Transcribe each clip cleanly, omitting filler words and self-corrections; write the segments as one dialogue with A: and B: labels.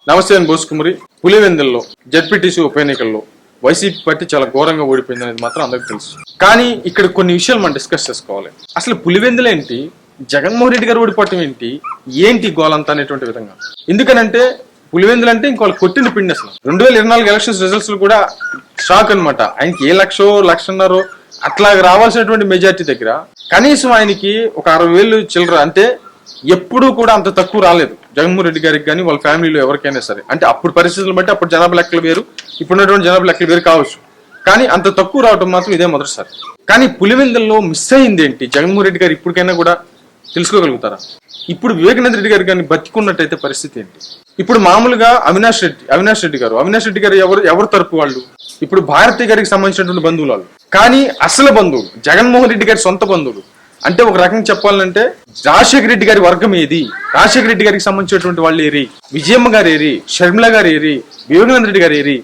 A: నమస్తే అని బోసుకుమరి. పులివెందుల్లో జడ్పీటీసీ ఉప ఎన్నికల్లో వైసీపీ పార్టీ చాలా ఘోరంగా ఓడిపోయింది అనేది మాత్రం అందరికి తెలుసు. కానీ ఇక్కడ కొన్ని విషయాలు మనం డిస్కస్ చేసుకోవాలి. అసలు పులివెందులు ఏంటి, జగన్మోహన్ రెడ్డి గారు ఓడిపోవటం ఏంటి గోలంతా అనేటువంటి విధంగా. ఎందుకనంటే పులివెందులు అంటే ఇంకో కొట్టిన పిండి. అసలు 2024 ఎలక్షన్స్ రిజల్ట్స్ కూడా షాక్ అనమాట. ఆయనకి ఏ లక్షన్నరో అట్లా రావాల్సినటువంటి మెజార్టీ దగ్గర కనీసం ఆయనకి ఒక 60,000 చిల్లర, అంటే ఎప్పుడూ కూడా అంత తక్కువ రాలేదు జగన్మోహన్ రెడ్డి గారికి కానీ వాళ్ళ ఫ్యామిలీలో ఎవరికైనా సరే. అంటే అప్పుడు పరిస్థితులను బట్టి అప్పుడు జనాభా లెక్కలు వేరు, ఇప్పుడున్నటువంటి జనాభా లెక్కలు వేరు కావచ్చు, కానీ అంత తక్కువ రావడం మాత్రం ఇదే మొదటిసారి. కానీ పులివెందుల్లో మిస్ అయింది ఏంటి జగన్మోహన్ రెడ్డి గారు ఇప్పటికైనా కూడా తెలుసుకోగలుగుతారా? ఇప్పుడు వివేకానంద రెడ్డి గారు కానీ బతికున్నట్టయితే పరిస్థితి ఏంటి? ఇప్పుడు మామూలుగా అవినాష్ రెడ్డి గారు ఎవరు తరపు వాళ్ళు? ఇప్పుడు భారతి గారికి సంబంధించినటువంటి బంధువులు వాళ్ళు. కానీ అసలు బంధువులు జగన్మోహన్ రెడ్డి గారి సొంత బంధువులు. అంటే ఒక రకంగా చెప్పాలంటే రాజశేఖర రెడ్డి గారి వర్గం ఏది, రాజశేఖర రెడ్డి గారికి సంబంధించినటువంటి వాళ్ళు ఏరి, విజయమ్మ గారు ఏరి, షర్మిల గారు ఏరి, వివేకానంద రెడ్డి గారు ఏరి,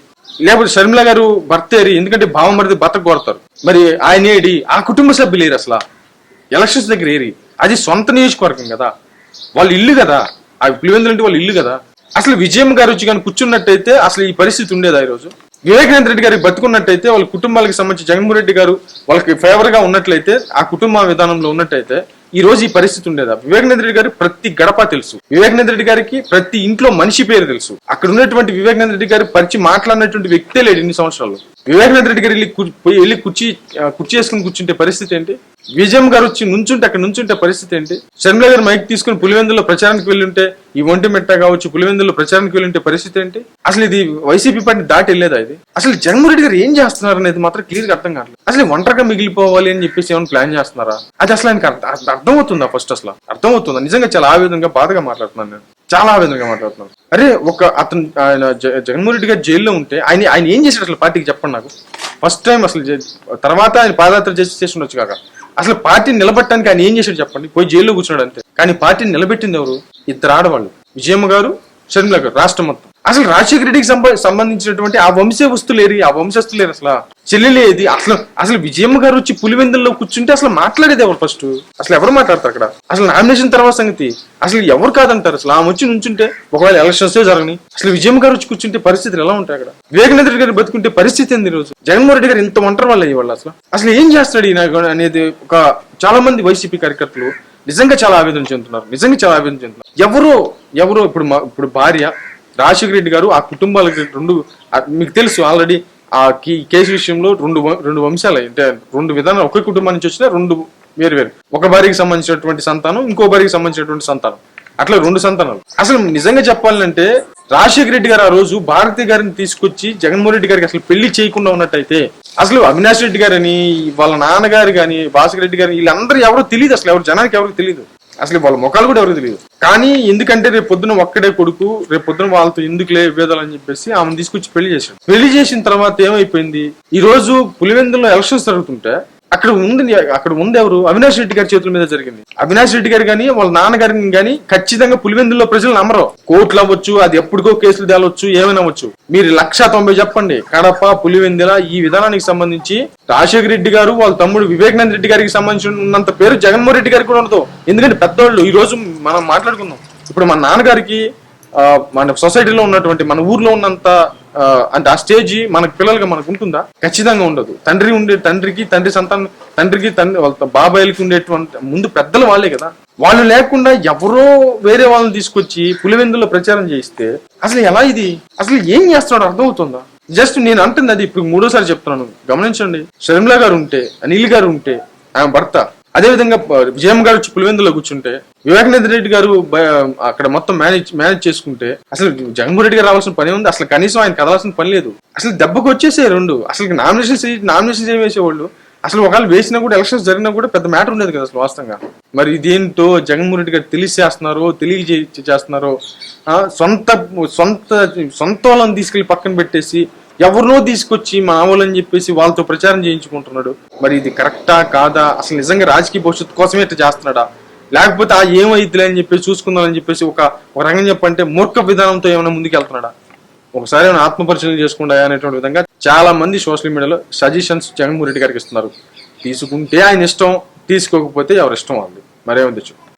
A: లేకపోతే షర్మిల గారు భర్త ఏరి, ఎందుకంటే భావమరిది బతక కోరతారు, మరి ఆయన ఏడి, ఆ కుటుంబ సభ్యులు ఏరి, అసలు ఎలక్షన్స్ దగ్గర ఏరి. అది సొంత నియోజకవర్గం కదా, వాళ్ళ ఇల్లు కదా, ఆ పులివెందులు అంటే వాళ్ళ ఇల్లు కదా. అసలు విజయమ్మ గారు వచ్చి కానీ కూర్చున్నట్టయితే అసలు ఈ పరిస్థితి ఉండేదా? ఈ రోజు వివేకానంద రెడ్డి గారికి బతుకున్నట్టయితే, వాళ్ళ కుటుంబాలకు సంబంధించి జగన్మోహన్ రెడ్డి గారు వాళ్ళకి ఫేవర్ గా ఉన్నట్లయితే, ఆ కుటుంబ విధానంలో ఉన్నట్టయితే ఈ రోజు ఈ పరిస్థితి ఉండేదా? వివేకానంద రెడ్డి గారికి ప్రతి గడప తెలుసు, వివేకానంద రెడ్డి గారికి ప్రతి ఇంట్లో మనిషి పేరు తెలుసు. అక్కడ ఉన్నటువంటి వివేకానంద రెడ్డి గారి పరిచి మాట్లాడినటువంటి వ్యక్తే లేడు ఇన్ని సంవత్సరాలు. వివేకానంద రెడ్డి గారు వెళ్ళి కుర్చీ వేసుకుని కూర్చుంటే పరిస్థితి ఏంటి? విజయం గారు వచ్చి అక్కడ నుంచుంటే పరిస్థితి ఏంటి? షర్మిల గారు మైక్ తీసుకుని పులివెందుల్లో ప్రచారానికి వెళ్ళుంటే, ఈ ఒంటిమిట్ట కావచ్చు పులివెందుల్లో ప్రచారానికి వెళ్ళుంటే పరిస్థితి ఏంటి? అసలు ఇది వైసీపీ పార్టీ దాటి వెళ్ళేదా? ఇది అసలు జగన్మోహన్ రెడ్డి గారు ఏం చేస్తున్నారు అనేది మాత్రం క్లియర్ గా అర్థం కావట్లేదు. అసలు ఒంటరిగా మిగిలిపోవాలి అని చెప్పేసి ఏమైనా ప్లాన్ చేస్తున్నారా? అది అసలు ఆయనకి అర్థమవుతుందా? ఫస్ట్ అసలు అర్థమవుతుందా? నిజంగా చాలా ఆవేదనగా బాధగా మాట్లాడుతున్నాను నేను, చాలా ఆవేదనగా మాట్లాడుతున్నాను. అరే ఆయన జగన్మోహన్ రెడ్డి గారు జైల్లో ఉంటే ఆయన ఏం చేశాడు అసలు పార్టీకి చెప్పండి నాకు. ఫస్ట్ టైం అసలు తర్వాత ఆయన పాదయాత్ర చేసి ఉండొచ్చు కాక, అసలు పార్టీని నిలబెట్టడానికి ఆయన ఏం చేశాడు చెప్పండి? పోయి జైల్లో కూర్చున్నాడు అంతే. కానీ పార్టీని నిలబెట్టింది ఎవరు? ఇద్దరు ఆడవాళ్ళు, విజయమ్మ గారు, షర్మిల గారు, రాష్ట్రం మొత్తం. అసలు రాజశేఖర రెడ్డికి సంబంధించినటువంటి ఆ వంశస్తులు ఏరి అసలు చెల్లెలేది. అసలు విజయమ్మ గారు వచ్చి పులివెందుల్లో కూర్చుంటే అసలు మాట్లాడేది ఎవరు? ఫస్ట్ అసలు ఎవరు మాట్లాడతారు అక్కడ? అసలు నామినేషన్ తర్వాత సంగతి అసలు ఎవరు కాదంటారు? అసలు ఆమె వచ్చి నుంచుంటే ఒకవేళ ఎలక్షన్స్ జరగని, అసలు విజయమ్మ గారు వచ్చి కూర్చుంటే పరిస్థితులు ఎలా ఉంటాయి అక్కడ? వివేకానంద రెడ్డి గారు బతుకుంటే పరిస్థితి ఏంది? ఈ రోజు జగన్మోహన్ రెడ్డి గారు ఇంత ఒంటరి వాళ్ళు అయ్యేవాళ్ళు. అసలు ఏం చేస్తాడు ఈయన అనేది ఒక చాలా మంది వైసీపీ కార్యకర్తలు నిజంగా చాలా ఆవేదన చెందుతున్నారు. ఎవరో ఇప్పుడు భార్య రాజశేఖర రెడ్డి గారు, ఆ కుటుంబాలకి మీకు తెలుసు ఆల్రెడీ ఆ కేసు విషయంలో రెండు వంశాలు, అంటే రెండు విధానాలు, ఒకే కుటుంబం నుంచి వచ్చిన రెండు వేరు, ఒక భార్యకి సంబంధించినటువంటి సంతానం, ఇంకో భార్యకి సంబంధించినటువంటి సంతానం, అట్లా రెండు సంతానాలు. అసలు నిజంగా చెప్పాలంటే రాజశేఖర రెడ్డి గారు ఆ రోజు భారతి గారిని తీసుకొచ్చి జగన్మోహన్ రెడ్డి గారికి అసలు పెళ్లి చేయకుండా ఉన్నట్టయితే, అసలు అవినాష్ రెడ్డి గారని వాళ్ళ నాన్నగారు కానీ భాస్కర్ రెడ్డి గారిని వీళ్ళందరూ ఎవరో తెలియదు, అసలు జనానికి ఎవరికి తెలియదు, అసలు వాళ్ళ ముఖాలు కూడా ఎవరికి తెలియదు. కానీ ఎందుకంటే రేపు పొద్దున ఒక్కడే కొడుకు, రేపు పొద్దున వాళ్ళతో ఎందుకులే విభేదాలు అని చెప్పేసి ఆమెను తీసుకొచ్చి పెళ్లి చేసిన తర్వాత ఏమైపోయింది? ఈ రోజు పులివెందుల్లో ఎలక్షన్స్ జరుగుతుంటే అక్కడ ఉంది ఎవరు? అవినాష్ రెడ్డి గారి చేతుల మీద జరిగింది. అవినాష్ రెడ్డి గారు కానీ వాళ్ళ నాన్నగారిని కానీ ఖచ్చితంగా పులివెందుల్లో ప్రజలు నమ్మరు. కోర్టులు అవ్వచ్చు, అది ఎప్పటికో కేసులు తేలవచ్చు, ఏమైనా అవ్వచ్చు. మీరు 190 చెప్పండి, కడప పులివెందుల ఈ విధానానికి సంబంధించి రాజశేఖర రెడ్డి గారు వాళ్ళ తమ్ముడు వివేకానంద రెడ్డి గారికి సంబంధించినంత పేరు జగన్మోహన్ రెడ్డి గారికి కూడా ఉండదు. ఎందుకంటే పెద్దవాళ్ళు ఈ రోజు మనం మాట్లాడుకుందాం, ఇప్పుడు మన నాన్నగారికి మన సొసైటీలో ఉన్నటువంటి మన ఊర్లో ఉన్నంత అంటే ఆ స్టేజ్ మనకు పిల్లలుగా మనకు ఉంటుందా? ఖచ్చితంగా ఉండదు. తండ్రికి వాళ్ళ బాబాయిలకి ఉండేటువంటి ముందు పెద్దలు వాళ్ళే కదా. వాళ్ళు లేకుండా ఎవరో వేరే వాళ్ళని తీసుకొచ్చి పులివెందుల్లో ప్రచారం చేయిస్తే అసలు ఎలా? ఇది అసలు ఏం చేస్తున్నాడు అర్థమవుతుందా? జస్ట్ నేను అంటుంది అది ఇప్పుడు 3వ సారి చెప్తున్నాను, గమనించండి. షర్మిల గారు ఉంటే, అనిల్ గారు ఉంటే, ఆమె భర్త, అదేవిధంగా విజయమ్మ గారు వచ్చి పులివెందులో కూర్చుంటే, వివేకానంద రెడ్డి గారు అక్కడ మొత్తం మేనేజ్ చేసుకుంటే, అసలు జగన్మోహన్ రెడ్డి గారు రావాల్సిన పని ఉంది? అసలు కనీసం ఆయన కదలాల్సిన పని లేదు. అసలు దెబ్బకు వచ్చేసే రెండు. అసలు నామినేషన్స్ ఏం వేసేవాళ్ళు? అసలు ఒకవేళ వేసినా కూడా ఎలక్షన్స్ జరిగినా కూడా పెద్ద మ్యాటర్ ఉండేది కదా అసలు వాస్తవంగా. మరి ఇదేంటో జగన్మోహన్ రెడ్డి గారు తెలియచేస్తున్నారో సొంత వాళ్ళని తీసుకెళ్లి పక్కన పెట్టేసి ఎవరినో తీసుకొచ్చి మా వాళ్ళని చెప్పేసి వాళ్ళతో ప్రచారం చేయించుకుంటున్నాడు. మరి ఇది కరెక్టా కాదా? అసలు నిజంగా రాజకీయ భవిష్యత్తు కోసమే ఇట్లా చేస్తున్నాడా, లేకపోతే ఏమైద్దిలే అని చెప్పేసి చూసుకుందామని చెప్పేసి ఒక రంగం చెప్పంటే మూర్ఖ విధానంతో ఏమైనా ముందుకెళ్తున్నాడా? ఒకసారి ఏమైనా ఆత్మపరిశీలన చేసుకుంటా అనేటువంటి విధంగా చాలా మంది సోషల్ మీడియాలో సజెషన్స్ జగన్మోహన్ రెడ్డి గారికి ఇస్తున్నారు. తీసుకుంటే ఆయన ఇష్టం, తీసుకోకపోతే ఎవరి ఇష్టం వాళ్ళది. మరేముంది.